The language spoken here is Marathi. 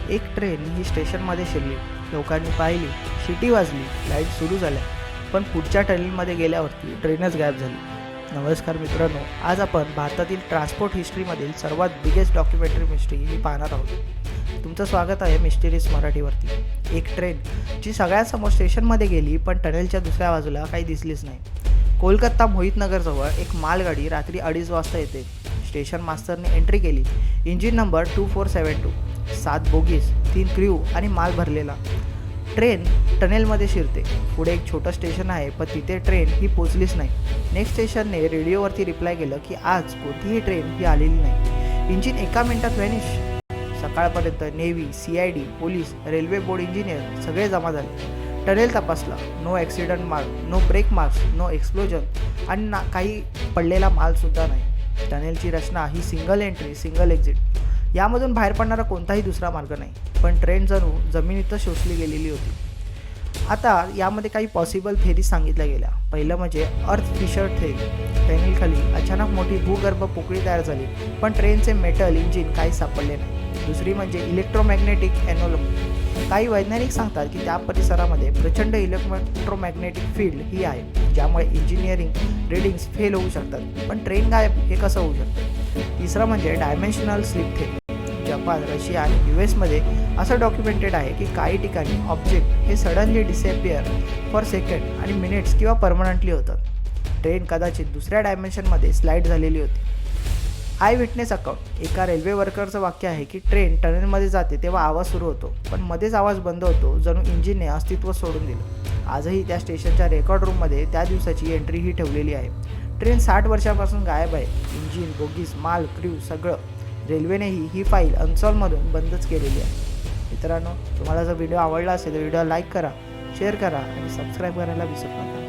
एक ट्रेन ही स्टेशनमध्ये शिरली. लोकांनी पाहिली, शिटी वाजली, लाईट सुरू झाल्या, पण पुढच्या टनेलमध्ये गेल्यावरती ट्रेनच गायब झाली. नमस्कार मित्रांनो, आज आपण भारतातील ट्रान्सपोर्ट हिस्ट्रीमधील सर्वात बिगेस्ट डॉक्युमेंटरी मिस्ट्री ही पाहणार आहोत. तुमचं स्वागत आहे मिस्टेरियस मराठीवरती. एक ट्रेन जी सगळ्यात समोर स्टेशनमध्ये गेली, पण टनेलच्या दुसऱ्या बाजूला काही दिसलीच नाही. कोलकाता मोहितनगरजवळ एक मालगाडी रात्री 2:30 वाजता येते. स्टेशन मास्टरने एंट्री केली. इंजिन नंबर 2472, 7 बोगीज, 3 क्र्यू आणि माल भरलेला. ट्रेन टनेलमध्ये शिरते. पुढे एक छोटं स्टेशन आहे, पण तिथे ट्रेन ही पोचलीच नाही. नेक्स्ट स्टेशनने रेडिओवरती रिप्लाय केलं की आज कोणतीही ट्रेन ही आलेली नाही. इंजिन 1 मिनिटात व्हॅनिश. सकाळपर्यंत navy, CID, police, railway board engineer सगळे जमा झाले. टनेल तपासला. No accident mark, no break marks, no explosion आणि काही पडलेला मालसुद्धा नाही. टनेलची रचना ही सिंगल एंट्री, सिंगल एक्झिट. यामधून बाहेर पडणारा कोणताही दुसरा मार्ग नाही. पण ट्रेन जणू जमिनीतच शोषली गेलेली होती. आता यामध्ये काही पॉसिबल थेरीज सांगितल्या गेल्या. पहिलं म्हणजे अर्थ फिशर थेरी. टनेलखाली अचानक मोठी भूगर्भ पोकळी तयार झाली, पण ट्रेनचे मेटल इंजिन काही सापडले नाही. दुसरी म्हणजे इलेक्ट्रोमॅग्नेटिक एनोमली. काही वैज्ञानिक सांगतात की त्या परिसरामध्ये प्रचंड इलेक्ट्रोमॅग्नेटिक फील्ड ही आहे, ज्यामुळे इंजिनिअरिंग रीडिंग्स फेल होऊ शकतात. पण ट्रेन गायब हे कसं होऊ शकतं? तिसरं म्हणजे dimensional slip theory. Japan, Russia आणि US मध्ये असं डॉक्युमेंटेड आहे की काही ठिकाणी ऑब्जेक्ट हे सडनली डिसअपिअर फॉर सेकंड आणि मिनिट्स किंवा परमनंटली होतात. ट्रेन कदाचित दुसऱ्या डायमेन्शनमध्ये स्लाईड झालेली होती. I witness account. एका रेल्वे वर्करचं वाक्य आहे की ट्रेन टनेलमध्ये जाते तेव्हा आवाज सुरू होतो, पण मध्येच आवाज बंद होतो, जणू इंजिनने अस्तित्व सोडून दिलं. आजही त्या स्टेशनच्या रेकॉर्ड रूममध्ये त्या दिवसाची एंट्री ही ठेवलेली आहे. ट्रेन 60 वर्षापासून गायब आहे. इंजिन, बोगीज, माल, क्र्यू सगळं. रेल्वेनेही ही फाईल अनसॉल्वमधून बंदच केलेली आहे. मित्रांनो, तुम्हाला जर व्हिडिओ आवडला असेल तर व्हिडिओ लाईक करा, शेअर करा आणि सबस्क्राईब करायला विसरू नका.